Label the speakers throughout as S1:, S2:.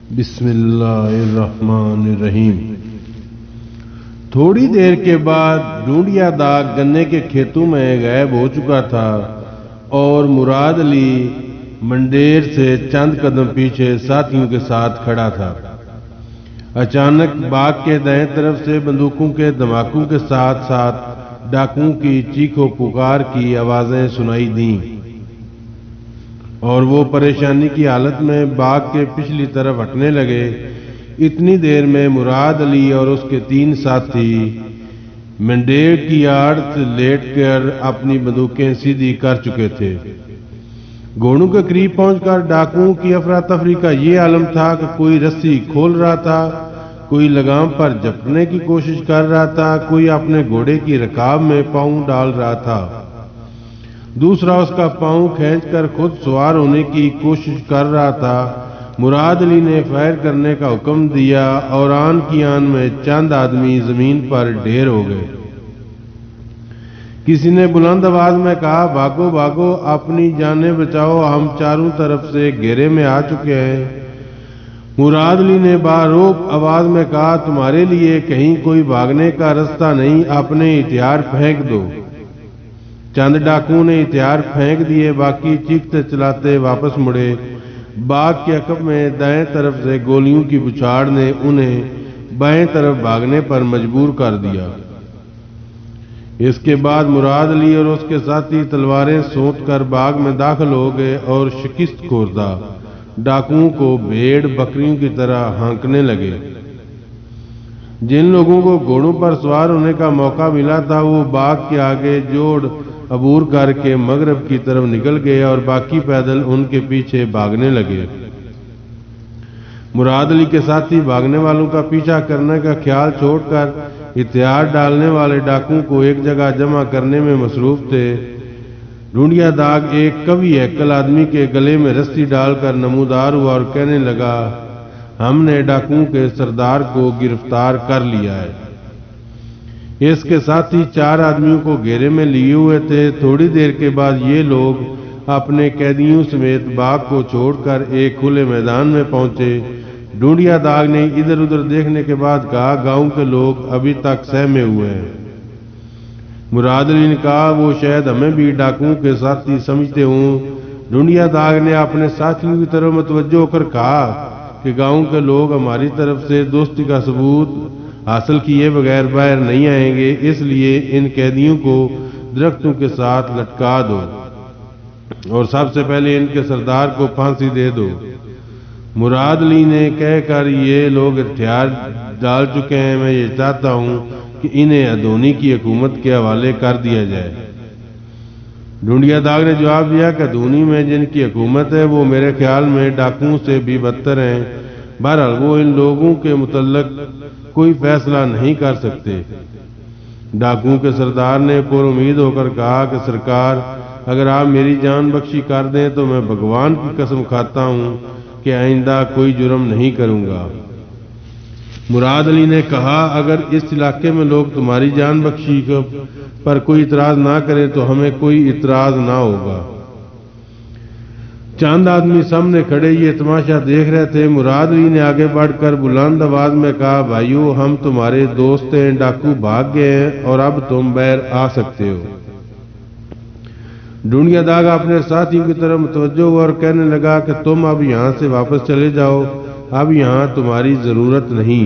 S1: بسم اللہ الرحمن الرحیم۔ تھوڑی دیر کے بعد ڈونڈیا داغ گنے کے کھیتوں میں غائب ہو چکا تھا اور مراد علی منڈیر سے چند قدم پیچھے ساتھیوں کے ساتھ کھڑا تھا۔ اچانک باغ کے دائیں طرف سے بندوقوں کے دھماکوں کے ساتھ ساتھ ڈاکوؤں کی چیخ و پکار کی آوازیں سنائی دیں اور وہ پریشانی کی حالت میں باغ کے پچھلی طرف ہٹنے لگے۔ اتنی دیر میں مراد علی اور اس کے 3 ساتھی منڈیر کی آڑ سے لیٹ کر اپنی بندوقیں سیدھی کر چکے تھے۔ گھوڑوں کے قریب پہنچ کر ڈاکوؤں کی افراتفری کا یہ عالم تھا کہ کوئی رسی کھول رہا تھا، کوئی لگام پر جھپٹنے کی کوشش کر رہا تھا، کوئی اپنے گھوڑے کی رکاب میں پاؤں ڈال رہا تھا، دوسرا اس کا پاؤں کھینچ کر خود سوار ہونے کی کوشش کر رہا تھا۔ مراد علی نے فائر کرنے کا حکم دیا اور آن کی آن میں چند آدمی زمین پر ڈھیر ہو گئے۔ کسی نے بلند آواز میں کہا، بھاگو بھاگو، اپنی جانیں بچاؤ، ہم چاروں طرف سے گھیرے میں آ چکے ہیں۔ مراد علی نے باروب آواز میں کہا، تمہارے لیے کہیں کوئی بھاگنے کا رستہ نہیں، اپنے ہتھیار پھینک دو۔ چند ڈاکوؤں نے ہتھیار پھینک دیے، باقی چیختے چلاتے واپس مڑے۔ باغ کے عقب میں دائیں طرف سے گولیوں کی بچھاڑ نے انہیں بائیں طرف بھاگنے پر مجبور کر دیا۔ اس کے بعد مراد علی اور اس کے ساتھی تلواریں سونت کر باغ میں داخل ہو گئے اور شکست خوردہ ڈاکوؤں کو بھیڑ بکریوں کی طرح ہانکنے لگے۔ جن لوگوں کو گھوڑوں پر سوار ہونے کا موقع ملا تھا وہ باغ کے آگے جوڑ عبور کر کے مغرب کی طرف نکل گئے اور باقی پیدل ان کے پیچھے بھاگنے لگے۔ مراد علی کے ساتھی بھاگنے والوں کا پیچھا کرنے کا خیال چھوڑ کر ہتھیار ڈالنے والے ڈاکوؤں کو ایک جگہ جمع کرنے میں مصروف تھے۔ ڈونڈیا داغ ایک قوی ہیکل آدمی کے گلے میں رسی ڈال کر نمودار ہوا اور کہنے لگا، ہم نے ڈاکوؤں کے سردار کو گرفتار کر لیا ہے۔ اس کے ساتھی 4 آدمیوں کو گھیرے میں لیے ہوئے تھے۔ تھوڑی دیر کے بعد یہ لوگ اپنے قیدیوں سمیت باغ کو چھوڑ کر ایک کھلے میدان میں پہنچے۔ ڈونڈیا داغ نے ادھر ادھر دیکھنے کے بعد کہا، گاؤں کے لوگ ابھی تک سہمے ہوئے ہیں۔ مراد علی نے کہا، وہ شاید ہمیں بھی ڈاکوؤں کے ساتھی سمجھتے ہوں۔ ڈونڈیا داغ نے اپنے ساتھیوں کی طرف متوجہ ہو کر کہا کہ گاؤں کے لوگ ہماری طرف سے دوستی کا ثبوت حاصل کیے بغیر باہر نہیں آئیں گے، اس لیے ان قیدیوں کو درختوں کے ساتھ لٹکا دو اور سب سے پہلے ان کے سردار کو پھانسی دے دو۔ مراد علی نے کہہ کر، یہ لوگ ہتھیار ڈال چکے ہیں، میں یہ چاہتا ہوں کہ انہیں ادونی کی حکومت کے حوالے کر دیا جائے۔ ڈونڈیا داغ نے جواب دیا کہ ادونی میں جن کی حکومت ہے وہ میرے خیال میں ڈاکوؤں سے بھی بدتر ہیں۔ بہرحال وہ ان لوگوں کے متعلق کوئی فیصلہ نہیں کر سکتے۔ ڈاکوؤں کے سردار نے پر امید ہو کر کہا کہ سرکار، اگر آپ میری جان بخشی کر دیں تو میں بھگوان کی قسم کھاتا ہوں کہ آئندہ کوئی جرم نہیں کروں گا۔ مراد علی نے کہا، اگر اس علاقے میں لوگ تمہاری جان بخشی پر کوئی اعتراض نہ کریں تو ہمیں کوئی اعتراض نہ ہوگا۔ چند آدمی سامنے کھڑے یہ تماشا دیکھ رہے تھے۔ مراد علی نے آگے بڑھ کر بلند آواز میں کہا، بھائیو، ہم تمہارے دوست ہیں، ڈاکو بھاگ گئے ہیں اور اب تم باہر آ سکتے ہو۔ ڈونڈیا داغ اپنے ساتھیوں کی طرف متوجہ ہوا اور کہنے لگا کہ تم اب یہاں سے واپس چلے جاؤ، اب یہاں تمہاری ضرورت نہیں،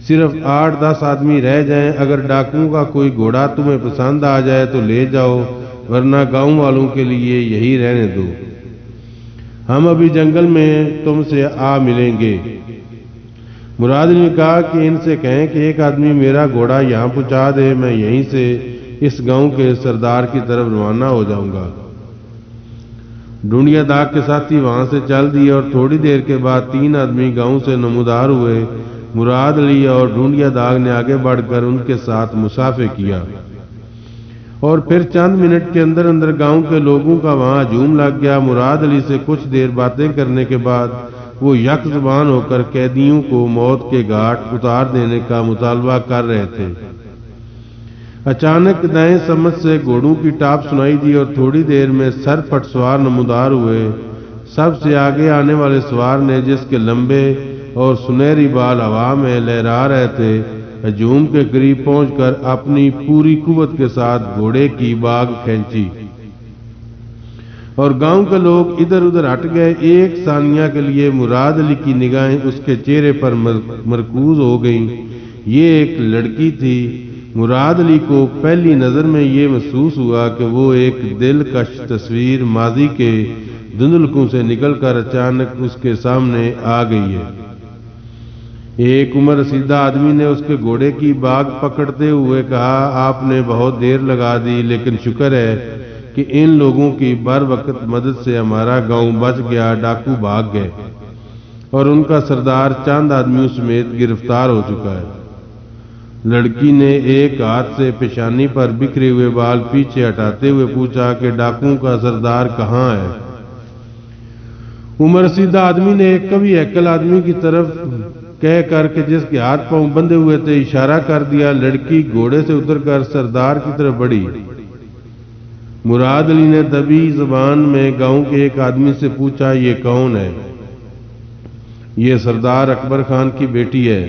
S1: صرف 8-10 آدمی رہ جائیں۔ اگر ڈاکوؤں کا کوئی گھوڑا تمہیں پسند آ جائے تو لے جاؤ، ورنہ گاؤں والوں کے لیے یہی رہنے دو، ہم ابھی جنگل میں تم سے آ ملیں گے۔ مراد نے کہا کہ ان سے کہیں کہ ایک آدمی میرا گھوڑا یہاں پہنچا دے، میں یہیں سے اس گاؤں کے سردار کی طرف روانہ ہو جاؤں گا۔ ڈونڈیا داغ کے ساتھی وہاں سے چل دیے اور تھوڑی دیر کے بعد 3 آدمی گاؤں سے نمودار ہوئے۔ مراد علی اور ڈونڈیا داغ نے آگے بڑھ کر ان کے ساتھ مصافحہ کیا اور پھر چند منٹ کے اندر اندر گاؤں کے لوگوں کا وہاں ہجوم لگ گیا۔ مراد علی سے کچھ دیر باتیں کرنے کے بعد وہ یک زبان ہو کر قیدیوں کو موت کے گھاٹ اتار دینے کا مطالبہ کر رہے تھے۔ اچانک دائیں سمت سے گھوڑوں کی ٹاپ سنائی دی اور تھوڑی دیر میں سر پٹ سوار نمودار ہوئے۔ سب سے آگے آنے والے سوار نے، جس کے لمبے اور سنہری بال ہوا میں لہرا رہے تھے، ہجوم کے قریب پہنچ کر اپنی پوری قوت کے ساتھ گھوڑے کی باگ کھینچی اور گاؤں کے لوگ ادھر ادھر ہٹ گئے۔ ایک ثانیہ کے لیے مراد علی کی نگاہیں اس کے چہرے پر مرکوز ہو گئیں۔ یہ ایک لڑکی تھی۔ مراد علی کو پہلی نظر میں یہ محسوس ہوا کہ وہ ایک دلکش تصویر ماضی کے دھندلکوں سے نکل کر اچانک اس کے سامنے آ گئی ہے۔ ایک عمر رسیدہ آدمی نے اس کے گھوڑے کی باگ پکڑتے ہوئے کہا، آپ نے بہت دیر لگا دی، لیکن شکر ہے کہ ان لوگوں کی بر وقت مدد سے ہمارا گاؤں بچ گیا۔ ڈاکو بھاگ گئے اور ان کا سردار چند آدمیوں سمیت گرفتار ہو چکا ہے۔ لڑکی نے ایک ہاتھ سے پیشانی پر بکھرے ہوئے بال پیچھے ہٹاتے ہوئے پوچھا کہ ڈاکوؤں کا سردار کہاں ہے؟ عمر رسیدہ آدمی نے ایک کبھی ہیکل آدمی کی طرف کہہ کر کہ جس کے ہاتھ پاؤں بندھے ہوئے تھے اشارہ کر دیا۔ لڑکی گھوڑے سے اتر کر سردار کی طرف بڑھی۔ مراد علی نے دبی زبان میں گاؤں کے ایک آدمی سے پوچھا، یہ کون ہے؟ یہ سردار اکبر خان کی بیٹی ہے۔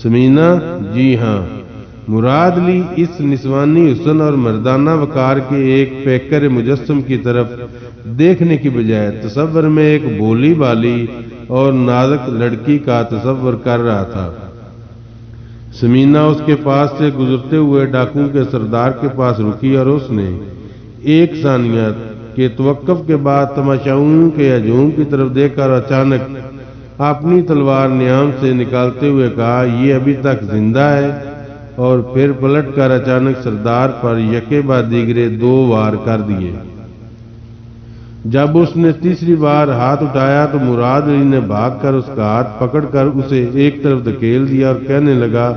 S1: سمینا؟ جی ہاں۔ مراد علی اس نسوانی حسن اور مردانہ وقار کے ایک پیکر مجسم کی طرف دیکھنے کی بجائے تصور میں ایک بولی بالی اور نازک لڑکی کا تصور کر رہا تھا۔ سمینا اس کے پاس سے گزرتے ہوئے ڈاکو کے سردار کے پاس رکی اور اس نے ایک ثانیہ کے توقف کے بعد تماشائیوں کے ہجوم کی طرف دیکھ کر اچانک اپنی تلوار نیام سے نکالتے ہوئے کہا، یہ ابھی تک زندہ ہے، اور پھر پلٹ کر اچانک سردار پر یکے بعد دیگرے 2 وار کر دیے۔ جب اس نے تیسری بار ہاتھ اٹھایا تو مراد علی نے بھاگ کر اس کا ہاتھ پکڑ کر اسے ایک طرف دھکیل دیا اور کہنے لگا،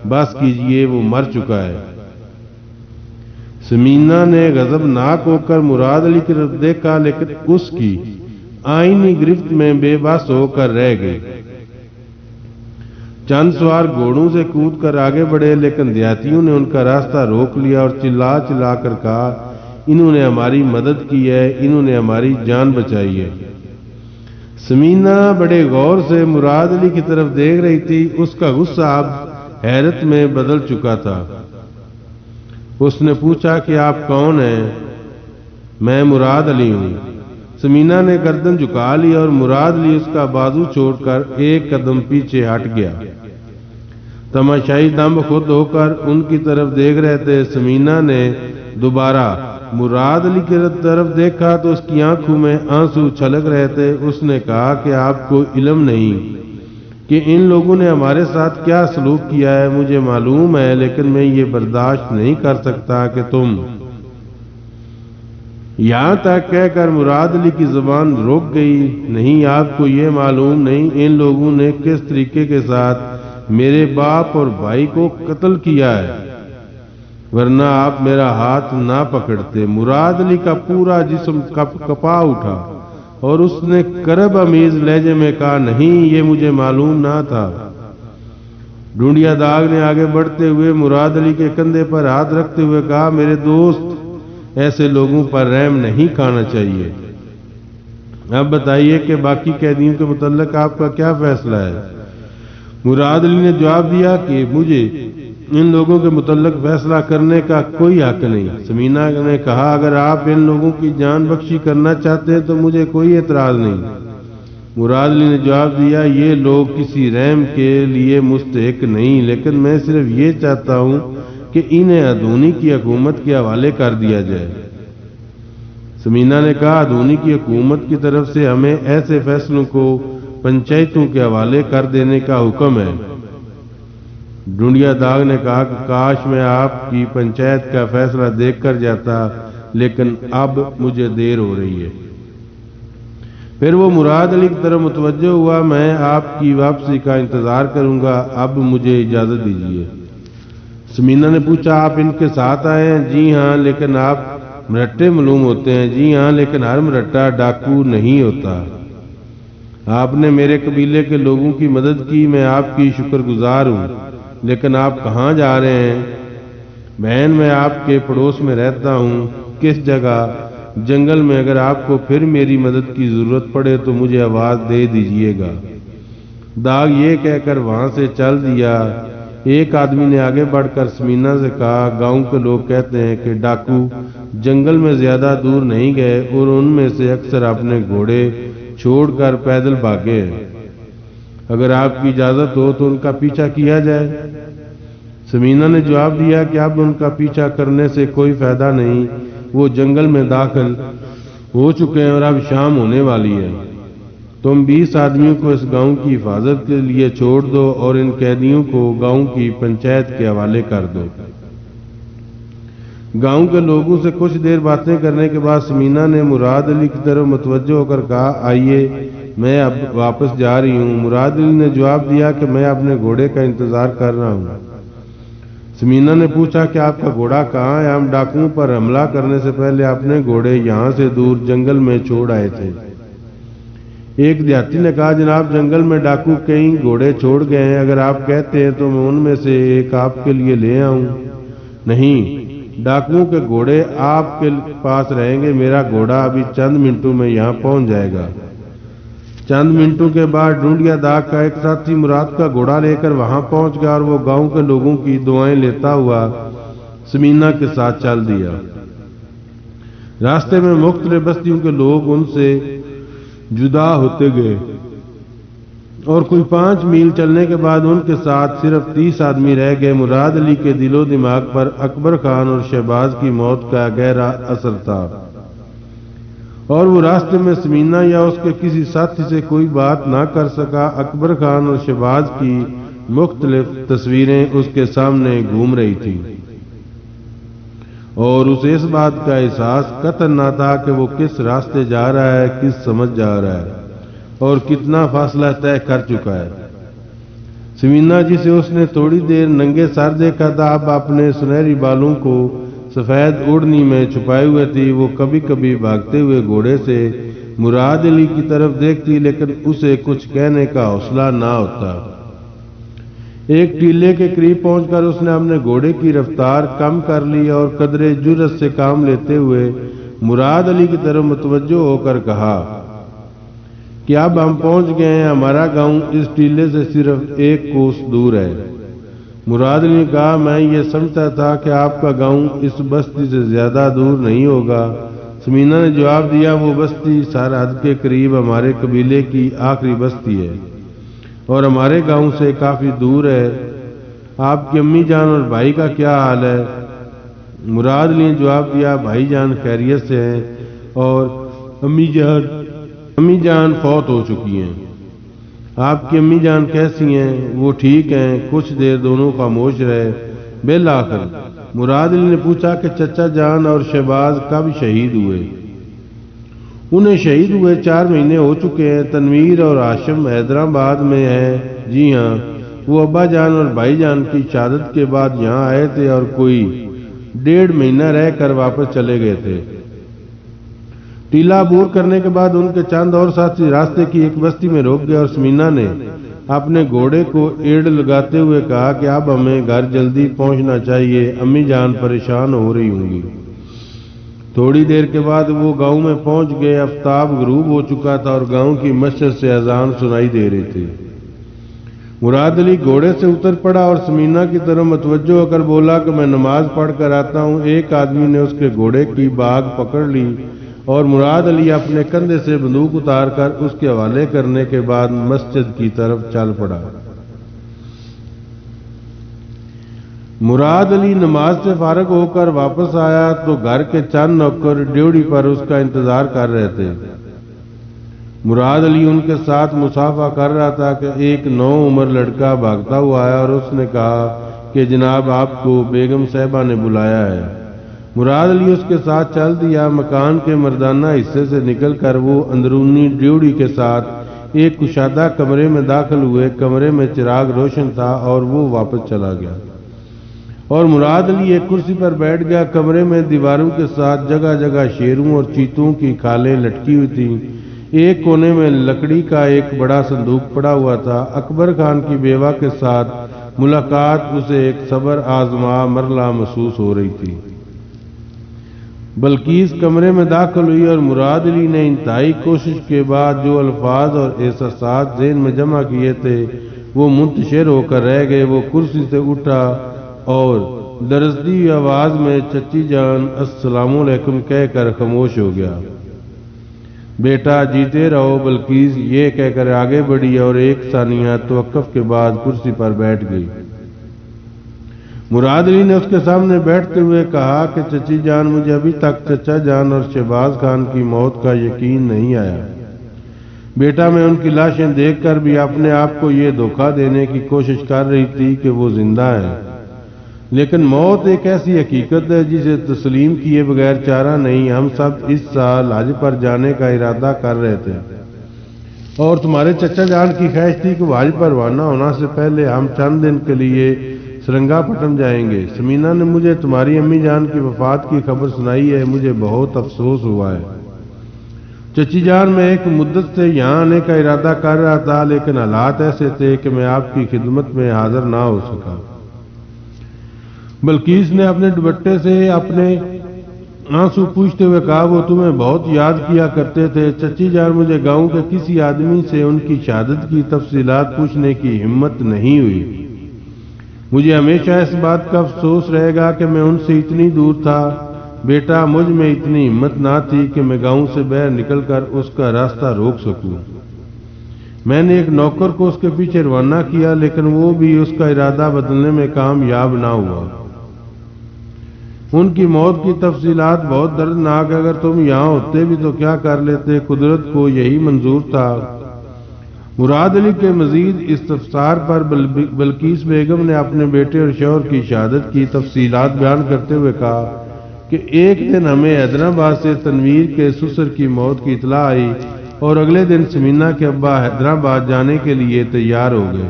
S1: بس کیجئے، وہ مر چکا ہے۔ سمینا نے غضبناک ہو کر مراد علی کی طرف دیکھا، لیکن اس کی آئینی گرفت میں بے بس ہو کر رہ گئی۔ چند سوار گھوڑوں سے کود کر آگے بڑھے، لیکن دیہاتیوں نے ان کا راستہ روک لیا اور چلا چلا کر کہا، انہوں نے ہماری مدد کی ہے، انہوں نے ہماری جان بچائی ہے۔ سمینا بڑے غور سے مراد علی کی طرف دیکھ رہی تھی۔ اس کا غصہ اب حیرت میں بدل چکا تھا۔ اس نے پوچھا کہ آپ کون ہیں؟ میں مراد علی ہوں۔ سمینا نے گردن جھکا لی اور مراد علی اس کا بازو چھوڑ کر ایک قدم پیچھے ہٹ گیا۔ تماشائی دم خود ہو کر ان کی طرف دیکھ رہے تھے۔ سمینا نے دوبارہ مراد علی کی طرف دیکھا تو اس کی آنکھوں میں آنسو چھلک رہے تھے۔ اس نے کہا کہ آپ کو علم نہیں کہ ان لوگوں نے ہمارے ساتھ کیا سلوک کیا ہے۔ مجھے معلوم ہے، لیکن میں یہ برداشت نہیں کر سکتا کہ تم… یہاں تک کہہ کر مراد علی کی زبان رک گئی۔ نہیں، آپ کو یہ معلوم نہیں ان لوگوں نے کس طریقے کے ساتھ میرے باپ اور بھائی کو قتل کیا ہے، ورنہ آپ میرا ہاتھ نہ پکڑتے۔ مراد علی کا پورا جسم کپا اٹھا اور اس نے کرب امیز لہجے میں کہا، نہیں، یہ مجھے معلوم نہ تھا۔ ڈھونڈیا داغ نے آگے بڑھتے ہوئے مراد علی کے کندھے پر ہاتھ رکھتے ہوئے کہا، میرے دوست، ایسے لوگوں پر رحم نہیں کھانا چاہیے۔ اب بتائیے کہ باقی قیدیوں کے متعلق آپ کا کیا فیصلہ ہے؟ مراد علی نے جواب دیا کہ مجھے ان لوگوں کے متعلق فیصلہ کرنے کا کوئی حق نہیں۔ سمینا نے کہا، اگر آپ ان لوگوں کی جان بخشی کرنا چاہتے ہیں تو مجھے کوئی اعتراض نہیں۔ مراد علی نے جواب دیا، یہ لوگ کسی رحم کے لیے مستحق نہیں، لیکن میں صرف یہ چاہتا ہوں کہ انہیں ادونی کی حکومت کے حوالے کر دیا جائے۔ سمینا نے کہا، ادونی کی حکومت کی طرف سے ہمیں ایسے فیصلوں کو پنچایتوں کے حوالے کر دینے کا حکم ہے۔ ڈھونڈیا داغ نے کہا کہ کاش میں آپ کی پنچایت کا فیصلہ دیکھ کر جاتا، لیکن اب مجھے دیر ہو رہی ہے۔ پھر وہ مراد علی کی طرف متوجہ ہوا، میں آپ کی واپسی کا انتظار کروں گا، اب مجھے اجازت دیجیے۔ سمینا نے پوچھا، آپ ان کے ساتھ آئے ہیں؟ جی ہاں، لیکن آپ مرٹے معلوم ہوتے ہیں۔ جی ہاں، لیکن ہر مرٹا ڈاکو نہیں ہوتا۔ آپ نے میرے قبیلے کے لوگوں کی مدد کی، میں آپ کی شکر گزار ہوں، لیکن آپ کہاں جا رہے ہیں؟ بہن، میں آپ کے پڑوس میں رہتا ہوں۔ کس جگہ؟ جنگل میں۔ اگر آپ کو پھر میری مدد کی ضرورت پڑے تو مجھے آواز دے دیجیے گا۔ داغ یہ کہہ کر وہاں سے چل دیا۔ ایک آدمی نے آگے بڑھ کر سمینہ سے کہا، گاؤں کے لوگ کہتے ہیں کہ ڈاکو جنگل میں زیادہ دور نہیں گئے اور ان میں سے اکثر اپنے گھوڑے چھوڑ کر پیدل بھاگے ہیں۔ اگر آپ کی اجازت ہو تو ان کا پیچھا کیا جائے۔ سمینہ نے جواب دیا کہ اب ان کا پیچھا کرنے سے کوئی فائدہ نہیں، وہ جنگل میں داخل ہو چکے ہیں اور اب شام ہونے والی ہے۔ تم 20 آدمیوں کو اس گاؤں کی حفاظت کے لیے چھوڑ دو اور ان قیدیوں کو گاؤں کی پنچایت کے حوالے کر دو۔ گاؤں کے لوگوں سے کچھ دیر باتیں کرنے کے بعد سمینہ نے مراد علی کی طرف متوجہ ہو کر کہا، آئیے میں اب واپس جا رہی ہوں۔ مراد علی نے جواب دیا کہ میں اپنے گھوڑے کا انتظار کر رہا ہوں۔ سمینہ نے پوچھا کہ آپ کا گھوڑا کہاں ہے؟ ہم ڈاکوؤں پر حملہ کرنے سے پہلے اپنے گھوڑے یہاں سے دور جنگل میں چھوڑ آئے تھے۔ ایک دیہاتی نے کہا، جناب جنگل میں ڈاکو کئی گھوڑے چھوڑ گئے ہیں، اگر آپ کہتے ہیں تو میں ان میں سے ایک آپ کے لیے لے آؤں۔ نہیں، ڈاکوؤں کے گھوڑے آپ کے پاس رہیں گے، میرا گھوڑا ابھی چند منٹوں میں یہاں پہنچ جائے گا۔ چند منٹوں کے بعد ڈونڈیا داغ کا ایک ساتھی مراد کا گھوڑا لے کر وہاں پہنچ گیا اور وہ گاؤں کے لوگوں کی دعائیں لیتا ہوا سمینہ کے ساتھ چل دیا۔ راستے میں مختلف بستیوں کے لوگ ان سے جدا ہوتے گئے اور کوئی 5 میل چلنے کے بعد ان کے ساتھ صرف 30 آدمی رہ گئے۔ مراد علی کے دل و دماغ پر اکبر خان اور شہباز کی موت کا گہرا اثر تھا اور وہ راستے میں سمینہ یا اس کے کسی ساتھی سے کوئی بات نہ کر سکا۔ اکبر خان اور شہباز کی مختلف تصویریں اس کے سامنے گھوم رہی تھیں اور اسے اس بات کا احساس قطعاً نہ تھا کہ وہ کس راستے جا رہا ہے، کس سمجھ جا رہا ہے اور کتنا فاصلہ طے کر چکا ہے۔ سمینہ جسے اس نے تھوڑی دیر ننگے سر دیکھا تھا، اب اپنے سنہری بالوں کو سفید اوڑھنی میں چھپائے ہوئے تھی۔ وہ کبھی کبھی بھاگتے ہوئے گھوڑے سے مراد علی کی طرف دیکھتی لیکن اسے کچھ کہنے کا حوصلہ نہ ہوتا۔ ایک ٹیلے کے قریب پہنچ کر اس نے اپنے گھوڑے کی رفتار کم کر لی اور قدرے جرأت سے کام لیتے ہوئے مراد علی کی طرف متوجہ ہو کر کہا کہ اب ہم پہنچ گئے ہیں، ہمارا گاؤں اس ٹیلے سے صرف 1 کوس دور ہے۔ مراد علی نے کہا، میں یہ سمجھتا تھا کہ آپ کا گاؤں اس بستی سے زیادہ دور نہیں ہوگا۔ سمینہ نے جواب دیا، وہ بستی سرحد کے قریب ہمارے قبیلے کی آخری بستی ہے اور ہمارے گاؤں سے کافی دور ہے۔ آپ کی امی جان اور بھائی کا کیا حال ہے؟ مراد علی نے جواب دیا، بھائی جان خیریت سے ہیں اور امی جان فوت ہو چکی ہیں۔ آپ کی امی جان کیسی ہیں؟ وہ ٹھیک ہیں۔ کچھ دیر دونوں خاموش رہے۔ بالآخر مراد علی نے پوچھا کہ چچا جان اور شہباز کب شہید ہوئے؟ انہیں شہید ہوئے 4 مہینے ہو چکے ہیں۔ تنویر اور ہاشم حیدرآباد میں ہیں۔ جی ہاں، وہ ابا جان اور بھائی جان کی شہادت کے بعد یہاں آئے تھے اور کوئی 1.5 مہینہ رہ کر واپس چلے گئے تھے۔ ٹیلا عبور کرنے کے بعد ان کے چند اور ساتھی راستے کی ایک بستی میں روک گئے اور سمینہ نے اپنے گھوڑے کو ایڑ لگاتے ہوئے کہا کہ اب ہمیں گھر جلدی پہنچنا چاہیے، امی جان پریشان ہو رہی ہوں گی۔ تھوڑی دیر کے بعد وہ گاؤں میں پہنچ گئے۔ آفتاب غروب ہو چکا تھا اور گاؤں کی مسجد سے اذان سنائی دے رہی تھی۔ مراد علی گھوڑے سے اتر پڑا اور سمینہ کی طرف متوجہ ہو کر بولا کہ میں نماز پڑھ کر آتا ہوں۔ ایک آدمی نے اس کے گھوڑے کی باگ پکڑ لی اور مراد علی اپنے کندھے سے بندوق اتار کر اس کے حوالے کرنے کے بعد مسجد کی طرف چل پڑا۔ مراد علی نماز سے فارغ ہو کر واپس آیا تو گھر کے چند نوکر ڈیوڑی پر اس کا انتظار کر رہے تھے۔ مراد علی ان کے ساتھ مصافحہ کر رہا تھا کہ ایک نوعمر لڑکا بھاگتا ہوا آیا اور اس نے کہا کہ جناب آپ کو بیگم صاحبہ نے بلایا ہے۔ مراد علی اس کے ساتھ چل دیا۔ مکان کے مردانہ حصے سے نکل کر وہ اندرونی ڈیوڑی کے ساتھ ایک کشادہ کمرے میں داخل ہوئے۔ کمرے میں چراغ روشن تھا اور وہ واپس چلا گیا اور مراد علی ایک کرسی پر بیٹھ گیا۔ کمرے میں دیواروں کے ساتھ جگہ جگہ شیروں اور چیتوں کی کھالیں لٹکی ہوئی تھیں۔ ایک کونے میں لکڑی کا ایک بڑا صندوق پڑا ہوا تھا۔ اکبر خان کی بیوہ کے ساتھ ملاقات اسے ایک صبر آزما مرحلہ محسوس ہو رہی تھی۔ بلقیس کمرے میں داخل ہوئی اور مراد علی نے انتہائی کوشش کے بعد جو الفاظ اور احساسات ذہن میں جمع کیے تھے وہ منتشر ہو کر رہ گئے۔ وہ کرسی سے اٹھا اور درزدی ہوئی آواز میں چچی جان السلام علیکم کہہ کر خاموش ہو گیا۔ بیٹا جیتے رہو، بلقیس یہ کہہ کر آگے بڑھی اور ایک ثانیہ توقف کے بعد کرسی پر بیٹھ گئی۔ مراد علی نے اس کے سامنے بیٹھتے ہوئے کہا کہ چچی جان مجھے ابھی تک چچا جان اور شہباز خان کی موت کا یقین نہیں آیا۔ بیٹا میں ان کی لاشیں دیکھ کر بھی اپنے آپ کو یہ دھوکہ دینے کی کوشش کر رہی تھی کہ وہ زندہ ہے، لیکن موت ایک ایسی حقیقت ہے جسے تسلیم کیے بغیر چارہ نہیں۔ ہم سب اس سال حج پر جانے کا ارادہ کر رہے تھے اور تمہارے چچا جان کی خواہش تھی کہ وہ حج پر روانہ ہونا سے پہلے ہم چند دن کے لیے سرنگا پٹم جائیں گے۔ سمینہ نے مجھے تمہاری امی جان کی وفات کی خبر سنائی ہے، مجھے بہت افسوس ہوا ہے۔ چچی جان میں ایک مدت سے یہاں آنے کا ارادہ کر رہا تھا، لیکن حالات ایسے تھے کہ میں آپ کی خدمت میں حاضر نہ ہو سکا۔ بلقیس نے اپنے دوپٹے سے اپنے آنسو پوچھتے ہوئے کہا وہ تمہیں بہت یاد کیا کرتے تھے چچی جان۔ مجھے گاؤں کے کسی آدمی سے ان کی شہادت کی تفصیلات پوچھنے کی ہمت نہیں ہوئی۔ مجھے ہمیشہ اس بات کا افسوس رہے گا کہ میں ان سے اتنی دور تھا۔ بیٹا مجھ میں اتنی ہمت نہ تھی کہ میں گاؤں سے باہر نکل کر اس کا راستہ روک سکوں۔ میں نے ایک نوکر کو اس کے پیچھے روانہ کیا، لیکن وہ بھی اس کا ارادہ بدلنے میں کامیاب نہ ہوا۔ ان کی موت کی تفصیلات بہت دردناک، اگر تم یہاں ہوتے بھی تو کیا کر لیتے، قدرت کو یہی منظور تھا۔ مراد علی کے مزید استفسار پر بلقیس بیگم نے اپنے بیٹے اور شوہر کی شہادت کی تفصیلات بیان کرتے ہوئے کہا کہ ایک دن ہمیں حیدرآباد سے تنویر کے سسر کی موت کی اطلاع آئی اور اگلے دن سمینہ کے ابا حیدرآباد جانے کے لیے تیار ہو گئے۔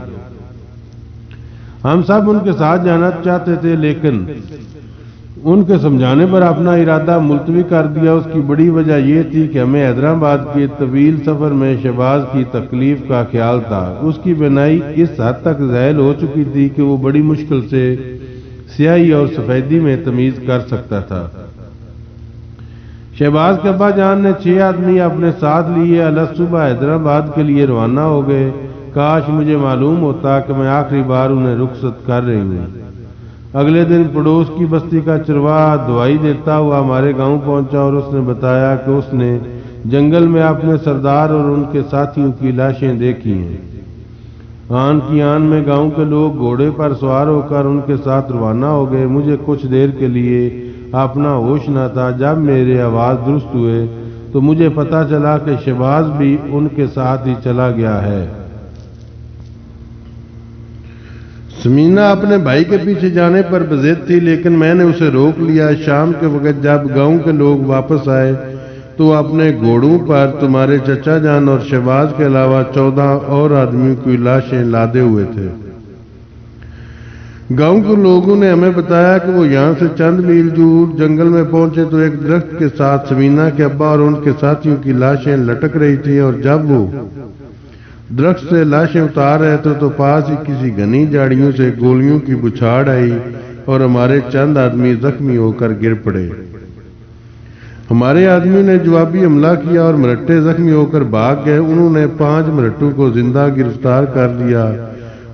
S1: ہم سب ان کے ساتھ جانا چاہتے تھے، لیکن ان کے سمجھانے پر اپنا ارادہ ملتوی کر دیا۔ اس کی بڑی وجہ یہ تھی کہ ہمیں حیدرآباد کے طویل سفر میں شہباز کی تکلیف کا خیال تھا۔ اس کی بینائی اس حد تک زائل ہو چکی تھی کہ وہ بڑی مشکل سے سیاہی اور سفیدی میں تمیز کر سکتا تھا۔ شہباز کے ابا جان نے 6 آدمی اپنے ساتھ لیے الگ صبح حیدرآباد کے لیے روانہ ہو گئے۔ کاش مجھے معلوم ہوتا کہ میں آخری بار انہیں رخصت کر رہی ہوں۔ اگلے دن پڑوس کی بستی کا چرواہا دعائی دیتا ہوا ہمارے گاؤں پہنچا اور اس نے بتایا کہ اس نے جنگل میں اپنے سردار اور ان کے ساتھیوں کی لاشیں دیکھی ہیں۔ آن کی آن میں گاؤں کے لوگ گھوڑے پر سوار ہو کر ان کے ساتھ روانہ ہو گئے۔ مجھے کچھ دیر کے لیے اپنا ہوش نہ تھا۔ جب میرے آواز درست ہوئے تو مجھے پتا چلا کہ شہباز بھی ان کے ساتھ ہی چلا گیا ہے۔ سمینہ اپنے بھائی کے پیچھے جانے پر بضد تھی، لیکن میں نے اسے روک لیا۔ شام کے وقت جب گاؤں کے لوگ واپس آئے تو اپنے گھوڑوں پر تمہارے چچا جان اور شہباز کے علاوہ 14 اور آدمیوں کی لاشیں لادے ہوئے تھے۔ گاؤں کے لوگوں نے ہمیں بتایا کہ وہ یہاں سے چند میل دور جنگل میں پہنچے تو ایک درخت کے ساتھ سمینہ کے ابا اور ان کے ساتھیوں کی لاشیں لٹک رہی تھیں، اور جب وہ درخت سے لاشیں اتار رہے تھے تو پاس ہی کسی گھنی جھاڑیوں سے گولیوں کی بچھاڑ آئی اور ہمارے چند آدمی زخمی ہو کر گر پڑے۔ ہمارے آدمی نے جوابی حملہ کیا اور مرہٹے زخمی ہو کر بھاگ گئے۔ انہوں نے 5 مرہٹوں کو زندہ گرفتار کر لیا۔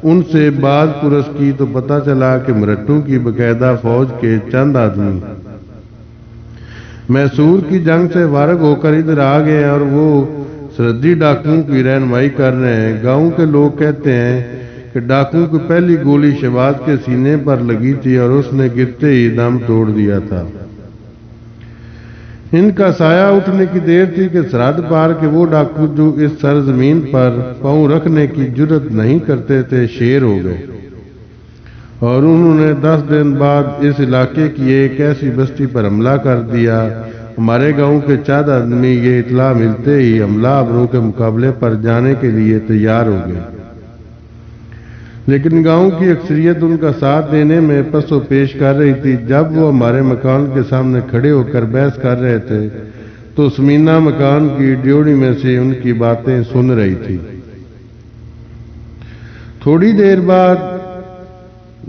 S1: ان سے بات پرس کی تو پتہ چلا کہ مرہٹوں کی باقاعدہ فوج کے چند آدمی میسور کی جنگ سے فارغ ہو کر ادھر آ گئے اور وہ سرحدی ڈاکوؤں کی رہنمائی کر رہے ہیں۔ گاؤں کے لوگ کہتے ہیں کہ ڈاکوؤں کی پہلی گولی شہباز کے سینے پر لگی تھی اور اس نے گرتے ہی دم توڑ دیا تھا۔ ان کا سایہ اٹھنے کی دیر تھی کہ سرحد پار کے وہ ڈاکو جو اس سرزمین پر پاؤں رکھنے کی جرت نہیں کرتے تھے شیر ہو گئے، اور انہوں نے 10 دن بعد اس علاقے کی ایک ایسی بستی پر حملہ کر دیا۔ ہمارے گاؤں کے چند آدمی یہ اطلاع ملتے ہی حملہ آوروں کے مقابلے پر جانے کے لیے تیار ہو گئے، لیکن گاؤں کی اکثریت ان کا ساتھ دینے میں پس و پیش کر رہی تھی۔ جب وہ ہمارے مکان کے سامنے کھڑے ہو کر بحث کر رہے تھے تو سمینہ مکان کی ڈیوڑی میں سے ان کی باتیں سن رہی تھی۔ تھوڑی دیر بعد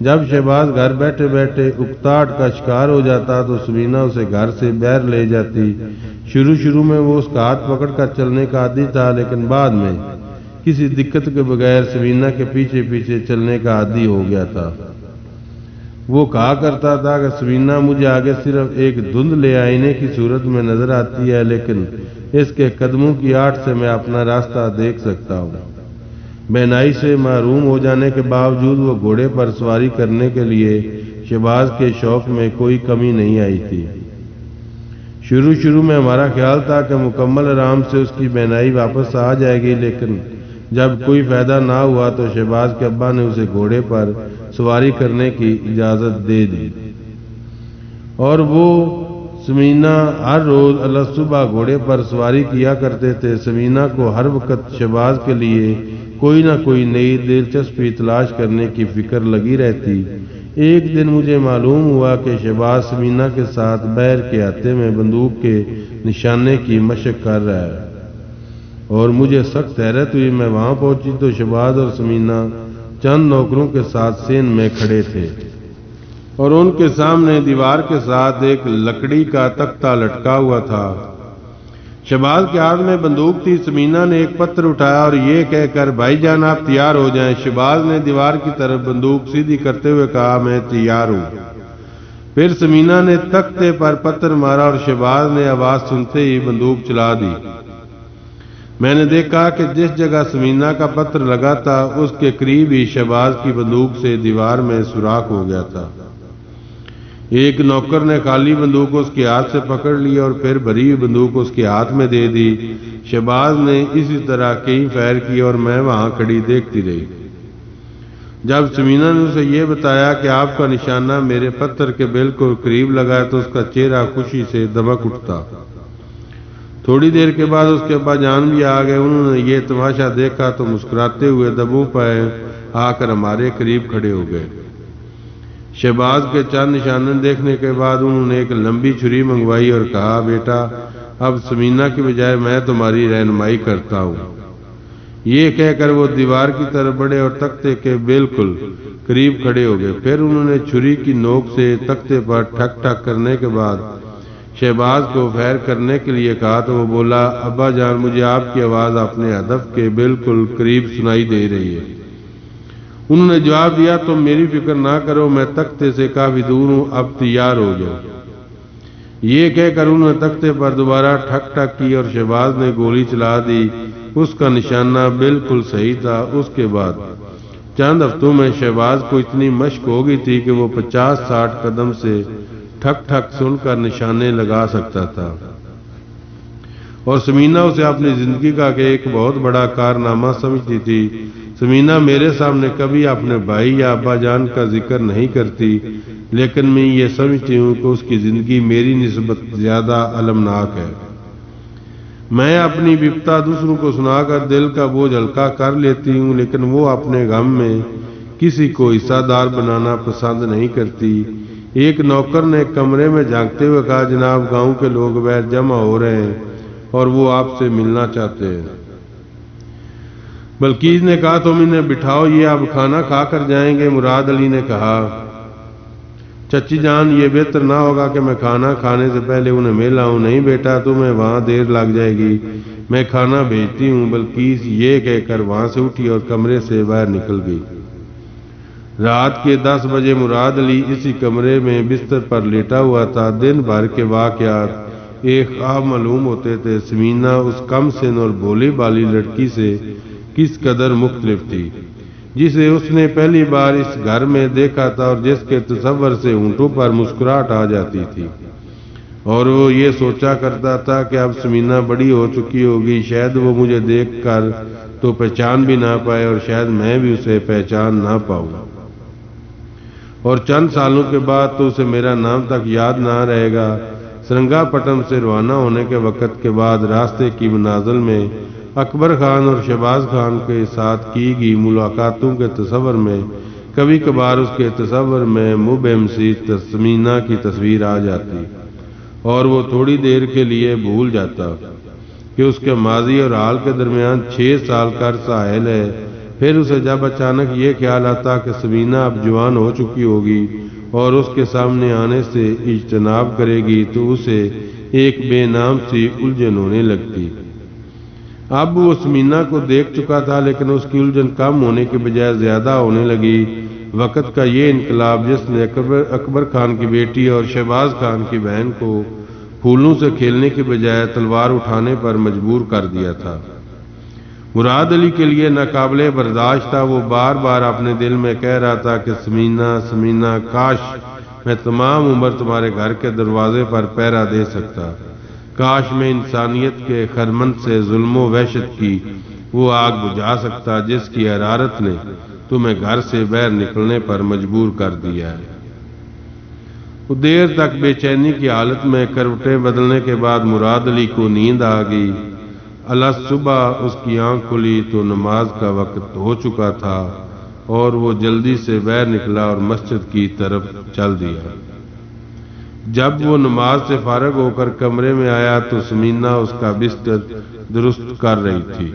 S1: جب شہباز گھر بیٹھے بیٹھے اکتاہٹ کا شکار ہو جاتا تو سمینہ اسے گھر سے باہر لے جاتی۔ شروع میں وہ اس کا ہاتھ پکڑ کر چلنے کا عادی تھا، لیکن بعد میں کسی دقت کے بغیر سمینہ کے پیچھے پیچھے چلنے کا عادی ہو گیا تھا۔ وہ کہا کرتا تھا کہ سمینہ مجھے آگے صرف ایک دھندلے آئینے کی صورت میں نظر آتی ہے، لیکن اس کے قدموں کی آڑ سے میں اپنا راستہ دیکھ سکتا ہوں۔ بینائی سے محروم ہو جانے کے باوجود وہ گھوڑے پر سواری کرنے کے لیے شہباز کے شوق میں کوئی کمی نہیں آئی تھی۔ شروع میں ہمارا خیال تھا کہ مکمل آرام سے اس کی بینائی واپس آ جائے گی، لیکن جب کوئی فائدہ نہ ہوا تو شہباز کے ابا نے اسے گھوڑے پر سواری کرنے کی اجازت دے دی، اور وہ سمینہ ہر روز صبح گھوڑے پر سواری کیا کرتے تھے۔ سمینہ کو ہر وقت شہباز کے لیے کوئی نہ کوئی نئی دلچسپی تلاش کرنے کی فکر لگی رہتی۔ ایک دن مجھے معلوم ہوا کہ شہباز سمینہ کے ساتھ باہر کے احاطے میں بندوق کے نشانے کی مشق کر رہا ہے، اور مجھے سخت حیرت ہوئی۔ میں وہاں پہنچی تو شہباز اور سمینہ چند نوکروں کے ساتھ سین میں کھڑے تھے، اور ان کے سامنے دیوار کے ساتھ ایک لکڑی کا تختہ لٹکا ہوا تھا۔ شہباز کے ہاتھ میں بندوق تھی۔ سمینہ نے ایک پتھر اٹھایا اور یہ کہہ کر بھائی جان آپ تیار ہو جائیں۔ شہباز نے دیوار کی طرف بندوق سیدھی کرتے ہوئے کہا میں تیار ہوں۔ پھر سمینہ نے تختے پر پتھر مارا اور شہباز نے آواز سنتے ہی بندوق چلا دی۔ میں نے دیکھا کہ جس جگہ سمینہ کا پتھر لگا تھا اس کے قریب ہی شہباز کی بندوق سے دیوار میں سوراخ ہو گیا تھا۔ ایک نوکر نے خالی بندوق اس کے ہاتھ سے پکڑ لی اور پھر بھری ہوئی بندوق اس کے ہاتھ میں دے دی۔ شہباز نے اسی طرح کئی فائر کیے اور میں وہاں کھڑی دیکھتی رہی۔ جب سمینہ نے اسے یہ بتایا کہ آپ کا نشانہ میرے پتھر کے بالکل قریب لگا ہے تو اس کا چہرہ خوشی سے دمک اٹھتا۔ تھوڑی دیر کے بعد اس کے ابا جان بھی آ گئے۔ انہوں نے یہ تماشا دیکھا تو مسکراتے ہوئے دبوں پہ آ کر ہمارے قریب کھڑے ہو گئے۔ شہباز کے چند نشانے دیکھنے کے بعد انہوں نے ایک لمبی چھری منگوائی اور کہا بیٹا اب سمینہ کی بجائے میں تمہاری رہنمائی کرتا ہوں۔ یہ کہہ کر وہ دیوار کی طرف بڑھے اور تختے کے بالکل قریب کھڑے ہو گئے۔ پھر انہوں نے چھری کی نوک سے تختے پر ٹھک ٹھک کرنے کے بعد شہباز کو فائر کرنے کے لیے کہا تو وہ بولا ابا جان مجھے آپ کی آواز اپنے ہدف کے بالکل قریب سنائی دے رہی ہے۔ انہوں نے جواب دیا تم میری فکر نہ کرو، میں تختے سے کافی دور ہوں، اب تیار ہو جاؤ۔ یہ کہہ کر انہوں نے تختے پر دوبارہ ٹھک ٹھک کی اور شہباز نے گولی چلا دی۔ اس کا نشانہ بالکل صحیح تھا۔ اس کے بعد چند ہفتوں میں شہباز کو اتنی مشق ہو گئی تھی کہ وہ 50-60 قدم سے ٹھک ٹھک سن کر نشانے لگا سکتا تھا، اور سمینہ اسے اپنی زندگی کا ایک بہت بڑا کارنامہ سمجھتی تھی۔ سمینہ میرے سامنے کبھی اپنے بھائی یا ابا جان کا ذکر نہیں کرتی، لیکن میں یہ سمجھتی ہوں کہ اس کی زندگی میری نسبت زیادہ المناک ہے۔ میں اپنی بپتا دوسروں کو سنا کر دل کا بوجھ ہلکا کر لیتی ہوں، لیکن وہ اپنے غم میں کسی کو حصہ دار بنانا پسند نہیں کرتی۔ ایک نوکر نے کمرے میں جھانکتے ہوئے کہا جناب گاؤں کے لوگ باہر جمع ہو رہے ہیں اور وہ آپ سے ملنا چاہتے ہیں۔ بلقیس نے کہا تم انہیں بٹھاؤ، یہ اب کھانا کھا کر جائیں گے۔ مراد علی نے کہا چچی جان یہ بہتر نہ ہوگا کہ میں کھانا کھانے سے پہلے انہیں مل آؤں۔ نہیں بیٹا تمہیں وہاں دیر لگ جائے گی، میں کھانا بھیجتی ہوں۔ بلقیس یہ کہہ کر وہاں سے اٹھی اور کمرے سے باہر نکل گئی۔ رات کے 10 بجے مراد علی اسی کمرے میں بستر پر لیٹا ہوا تھا۔ دن بھر کے واقعات ایک خواب معلوم ہوتے تھے۔ سمینہ اس کم سن اور بھولی بالی لڑکی سے کس قدر مختلف تھی جسے اس نے پہلی بار اس گھر میں دیکھا تھا، اور جس کے تصور سے ہونٹوں پر مسکراہٹ آ جاتی تھی، اور وہ یہ سوچا کرتا تھا کہ اب سمینہ بڑی ہو چکی ہوگی، شاید وہ مجھے دیکھ کر تو پہچان بھی نہ پائے اور شاید میں بھی اسے پہچان نہ پاؤں، اور چند سالوں کے بعد تو اسے میرا نام تک یاد نہ رہے گا۔ سرنگا پٹم سے روانہ ہونے کے وقت کے بعد راستے کی منازل میں اکبر خان اور شہباز خان کے ساتھ کی گئی ملاقاتوں کے تصور میں کبھی کبھار اس کے تصور میں مبہم سی سمینہ کی تصویر آ جاتی، اور وہ تھوڑی دیر کے لیے بھول جاتا کہ اس کے ماضی اور حال کے درمیان 6 سال کا عرصہ حائل ہے۔ پھر اسے جب اچانک یہ خیال آتا کہ سمینہ اب جوان ہو چکی ہوگی اور اس کے سامنے آنے سے اجتناب کرے گی تو اسے ایک بے نام سی الجھن ہونے لگتی۔ اب وہ سمینہ کو دیکھ چکا تھا لیکن اس کی الجھن کم ہونے کے بجائے زیادہ ہونے لگی۔ وقت کا یہ انقلاب جس نے اکبر خان کی بیٹی اور شہباز خان کی بہن کو پھولوں سے کھیلنے کے بجائے تلوار اٹھانے پر مجبور کر دیا تھا۔ مراد علی کے لیے ناقابل برداشت تھا۔ وہ بار بار اپنے دل میں کہہ رہا تھا کہ سمینہ سمینہ، کاش میں تمام عمر تمہارے گھر کے دروازے پر پہرا دے سکتا، کاش میں انسانیت کے خرمن سے ظلم و وحشت کی وہ آگ بجھا سکتا جس کی حرارت نے تمہیں گھر سے باہر نکلنے پر مجبور کر دیا ہے۔ وہ دیر تک بے چینی کی حالت میں کروٹیں بدلنے کے بعد مراد علی کو نیند آ گئی۔ صبح اس کی آنکھ کھلی تو نماز کا وقت ہو چکا تھا اور وہ جلدی سے باہر نکلا اور مسجد کی طرف چل دیا۔ جب وہ نماز سے فارغ ہو کر کمرے میں آیا تو سمینہ اس کا بستر درست کر رہی تھی۔